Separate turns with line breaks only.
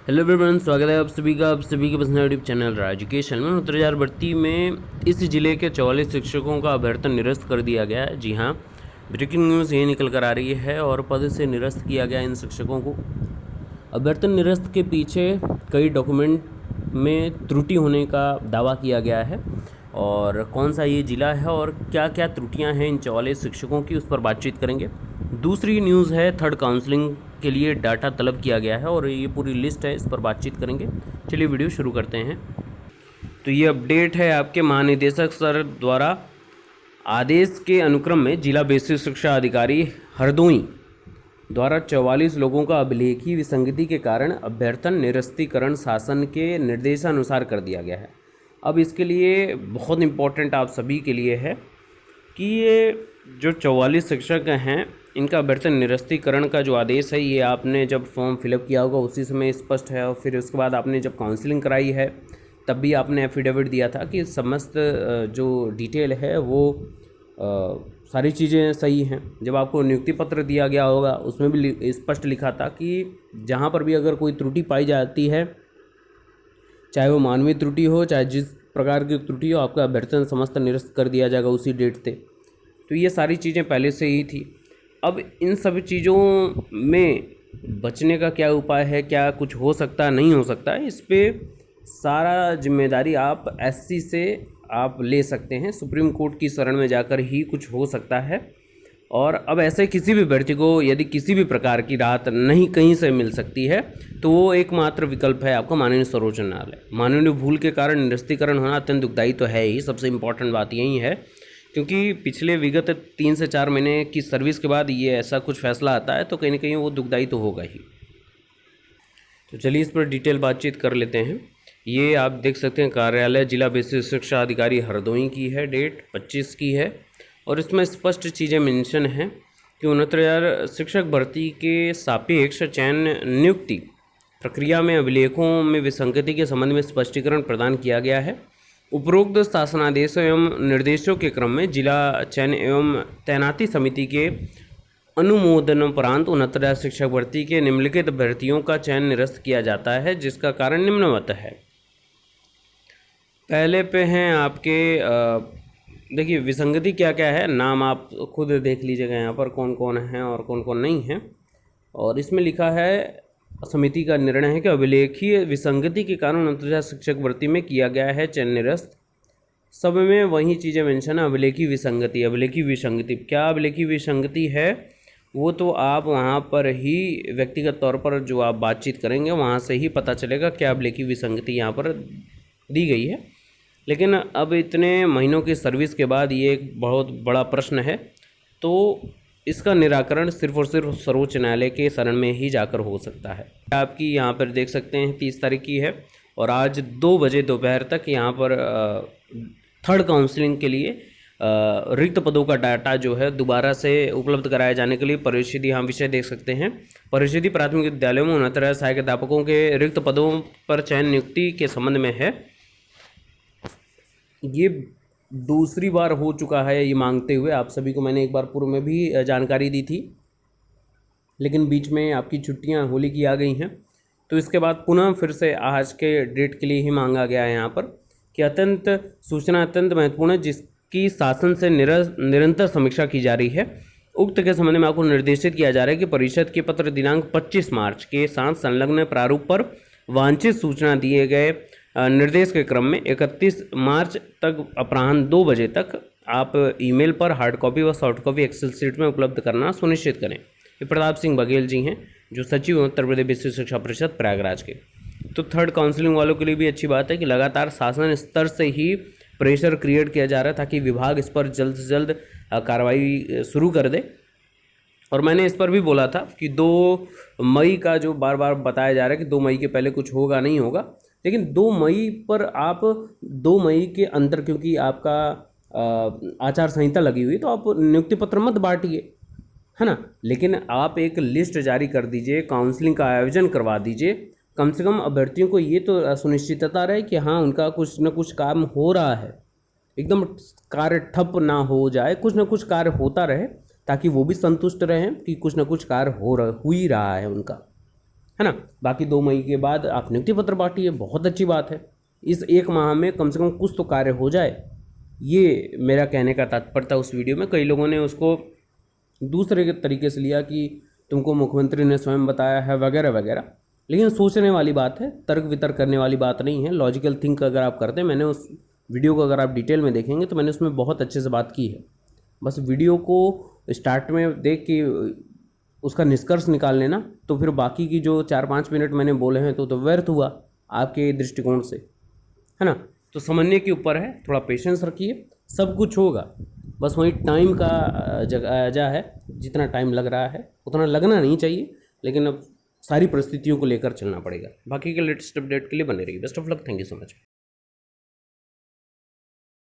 Hello everyone, स्वागत है आप सभी का पसंदीदा यूट्यूब चैनल एजुकेशन में। उत्तर हजार भर्ती में इस जिले के 44 शिक्षकों का अभ्यर्थन निरस्त कर दिया गया है। जी हाँ, ब्रेकिंग न्यूज़ ये निकल कर आ रही है और पद से निरस्त किया गया इन शिक्षकों को। अभ्यर्थन निरस्त के पीछे कई डॉक्यूमेंट में त्रुटि होने का दावा किया गया है और कौन सा ये ज़िला है और क्या क्या त्रुटियां हैं इन 44 शिक्षकों की, उस पर बातचीत करेंगे। दूसरी न्यूज़ है थर्ड काउंसलिंग के लिए डाटा तलब किया गया है और ये पूरी लिस्ट है, इस पर बातचीत करेंगे। चलिए वीडियो शुरू करते हैं। तो ये अपडेट है आपके महानिदेशक सर द्वारा आदेश के अनुक्रम में जिला बेसिक शिक्षा अधिकारी हरदोई द्वारा 44 लोगों का अभिलेखीय विसंगति के कारण अभ्यर्थन निरस्तीकरण शासन के निर्देशानुसार कर दिया गया है। अब इसके लिए बहुत इम्पोर्टेंट आप सभी के लिए है कि ये जो 44 शिक्षक हैं इनका अभ्यर्थन निरस्तीकरण का जो आदेश है, ये आपने जब फॉर्म फिलअप किया होगा उसी समय स्पष्ट है। और फिर उसके बाद आपने जब काउंसलिंग कराई है तब भी आपने एफिडेविट दिया था कि समस्त जो डिटेल है वो सारी चीज़ें सही हैं। जब आपको नियुक्ति पत्र दिया गया होगा उसमें भी स्पष्ट लिखा था कि जहाँ पर भी अगर कोई त्रुटि पाई जाती है, चाहे वो मानवीय त्रुटि हो चाहे जिस प्रकार की त्रुटि हो, आपका अभ्यर्थन समस्त निरस्त कर दिया जाएगा उसी डेट से। तो ये सारी चीज़ें पहले से ही थी। अब इन सभी चीज़ों में बचने का क्या उपाय है, क्या कुछ हो सकता नहीं हो सकता, इस पर सारा जिम्मेदारी आप एससी से आप ले सकते हैं। सुप्रीम कोर्ट की शरण में जाकर ही कुछ हो सकता है। और अब ऐसे किसी भी व्यक्ति को यदि किसी भी प्रकार की राहत नहीं कहीं से मिल सकती है तो वो एकमात्र विकल्प है आपका माननीय सर्वोच्च न्यायालय। मानवीय भूल के कारण निरस्तीकरण होना अत्यंत दुखदायी तो है ही, सबसे इम्पॉर्टेंट बात यही है, क्योंकि पिछले विगत 3 से 4 महीने की सर्विस के बाद ये ऐसा कुछ फैसला आता है तो कहीं ना कहीं वो दुखदायी तो होगा ही। तो चलिए इस पर डिटेल बातचीत कर लेते हैं। ये आप देख सकते हैं कार्यालय जिला बेसिक शिक्षा अधिकारी हरदोई की है, डेट 25 की है और इसमें स्पष्ट चीज़ें मेंशन हैं कि 69,000 शिक्षक भर्ती के सापेक्ष चयन नियुक्ति प्रक्रिया में अभिलेखों में विसंगति के संबंध में स्पष्टीकरण प्रदान किया गया है। उपरोक्त शासनादेश एवं निर्देशों के क्रम में जिला चयन एवं तैनाती समिति के अनुमोदनोपरांत 69,000 शिक्षक भर्ती के निम्नलिखित अभ्यर्थियों का चयन निरस्त किया जाता है, जिसका कारण निम्नवत है। पहले पे हैं आपके देखिए विसंगति क्या क्या है, नाम आप खुद देख लीजिएगा यहाँ पर कौन कौन है और कौन कौन नहीं है। और इसमें लिखा है समिति का निर्णय है कि अभिलेखीय विसंगति के कारण 69,000 शिक्षक भर्ती में किया गया है चयन निरस्त। सब में वही चीज़ें मेंशन है, अभिलेखीय विसंगति। अभिलेखीय विसंगति क्या अभिलेखीय विसंगति है वो तो आप वहाँ पर ही व्यक्तिगत तौर पर जो आप बातचीत करेंगे वहाँ से ही पता चलेगा क्या अभिलेखीय विसंगति यहाँ पर दी गई है। लेकिन अब इतने महीनों की सर्विस के बाद ये एक बहुत बड़ा प्रश्न है, तो इसका निराकरण सिर्फ और सिर्फ सर्वोच्च न्यायालय के शरण में ही जाकर हो सकता है। आपकी यहाँ पर देख सकते हैं 30 तारीख की है और आज 2 बजे दोपहर तक यहाँ पर थर्ड काउंसलिंग के लिए रिक्त पदों का डाटा जो है दोबारा से उपलब्ध कराए जाने के लिए परिषदीय यहाँ विषय देख सकते हैं। परिषदीय प्राथमिक विद्यालयों में 69 सहायक अध्यापकों के रिक्त पदों पर चयन नियुक्ति के संबंध में है। ये दूसरी बार हो चुका है ये मांगते हुए। आप सभी को मैंने एक बार पूर्व में भी जानकारी दी थी, लेकिन बीच में आपकी छुट्टियां होली की आ गई हैं, तो इसके बाद पुनः फिर से आज के डेट के लिए ही मांगा गया है यहाँ पर कि अत्यंत सूचना अत्यंत महत्वपूर्ण है जिसकी शासन से निरंतर समीक्षा की जा रही है। उक्त के संबंध में आपको निर्देशित किया जा रहा है कि परिषद के पत्र दिनांक 25 मार्च के साथ संलग्न प्रारूप पर वांछित सूचना दिए गए निर्देश के क्रम में 31 मार्च तक अपराह्न 2 बजे तक आप ईमेल पर हार्ड कॉपी व सॉफ्ट कॉपी एक्सेल शीट में उपलब्ध करना सुनिश्चित करें। ये प्रताप सिंह बघेल जी हैं जो सचिव उत्तर प्रदेश विश्व शिक्षा परिषद प्रयागराज के। तो थर्ड काउंसलिंग वालों के लिए भी अच्छी बात है कि लगातार शासन स्तर से ही प्रेशर क्रिएट किया जा रहा है ताकि विभाग इस पर जल्द से जल्द कार्रवाई शुरू कर दे। और मैंने इस पर भी बोला था कि 2 मई का जो बार बार बताया जा रहा है कि 2 मई के पहले कुछ होगा नहीं होगा, लेकिन 2 मई पर आप 2 मई के अंदर क्योंकि आपका आचार संहिता लगी हुई तो आप नियुक्ति पत्र मत बांटिए, है ना। लेकिन आप एक लिस्ट जारी कर दीजिए, काउंसलिंग का आयोजन करवा दीजिए, कम से कम अभ्यर्थियों को ये तो सुनिश्चितता रहे कि हाँ उनका कुछ न कुछ काम हो रहा है, एकदम कार्य ठप ना हो जाए, कुछ न कुछ कार्य होता रहे ताकि वो भी संतुष्ट रहें कि कुछ न कुछ कार्य हो ही रहा है उनका। है ना। बाकी 2 मई के बाद आप नियुक्ति पत्र बांटिए, बहुत अच्छी बात है। इस 1 माह में कम से कम कुछ तो कार्य हो जाए, ये मेरा कहने का तात्पर्य था उस वीडियो में। कई लोगों ने उसको दूसरे के तरीके से लिया कि तुमको मुख्यमंत्री ने स्वयं बताया है वगैरह वगैरह, लेकिन सोचने वाली बात है, तर्क वितर्क करने वाली बात नहीं है। लॉजिकल थिंक अगर आप करते हैं, मैंने उस वीडियो को अगर आप डिटेल में देखेंगे तो मैंने उसमें बहुत अच्छे से बात की है। बस वीडियो को स्टार्ट में देख के उसका निष्कर्ष निकाल लेना, तो फिर बाकी की जो 4-5 मिनट मैंने बोले हैं तो व्यर्थ हुआ आपके दृष्टिकोण से, है ना। तो समझने के ऊपर है, थोड़ा पेशेंस रखिए, सब कुछ होगा। बस वही टाइम का जगह है, जितना टाइम लग रहा है उतना लगना नहीं चाहिए, लेकिन अब सारी परिस्थितियों को लेकर चलना पड़ेगा। बाकी के लेटेस्ट अपडेट के लिए बने रहिए। Best of luck, thank you so much.